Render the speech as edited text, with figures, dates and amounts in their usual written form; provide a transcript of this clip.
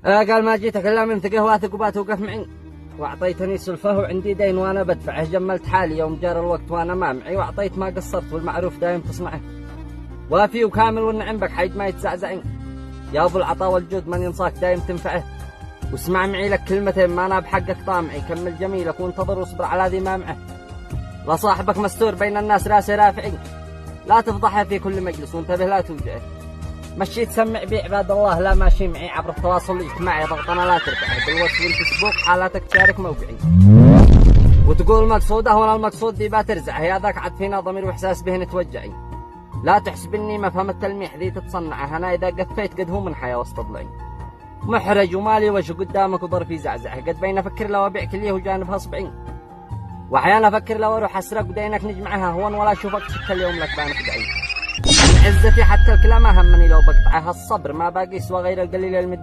قال ما جيتك الا من قهواتك وباتوقف معي، واعطيتني سلفه وعندي دين وانا بدفعه، جملت حالي يوم جار الوقت وانا ما معي، واعطيت ما قصرت والمعروف دايم تصنعه، وافي وكامل والنعم بك حيد ما يتزعزعين، يا ابو العطا والجود من ينصاك دايم تنفعه، واسمع معي لك كلمتين ما انا بحقك طامعي، كمل جميلك وانتظر واصبر على ذي ما معه، لا صاحبك مستور بين الناس راسي رافعي، لا تفضحه في كل مجلس وانتبه لا توجعه، مشي تسمع بي عباد الله لا ماشي معي عبر التواصل الاجتماعي، ضغطنا لا ترفعه بالواتس والفيسبوك حالاتك تشارك موقعي، وتقول مقصوده وانا المقصود دي باترزع، يا ذاك عاد فينا ضمير واحساس به نتوجعي، لا تحسب اني ما فهم التلميح ذي تتصنعه، انا اذا قفيت قد هو من حياه وسط ضلعي، محرج ومالي وجه قدامك وظرفي زعزعه، قد بين افكر لو ابيع كليه وجانبها اصبعي، واحيانا افكر لو اروح اسرق ودينك نجمعها هون ولا اشوفك شك اليوم لك بانك دعي، عزتي حتى الكلام همني لو بقطعها، الصبر ما باقي سوى غير القليل المدعي.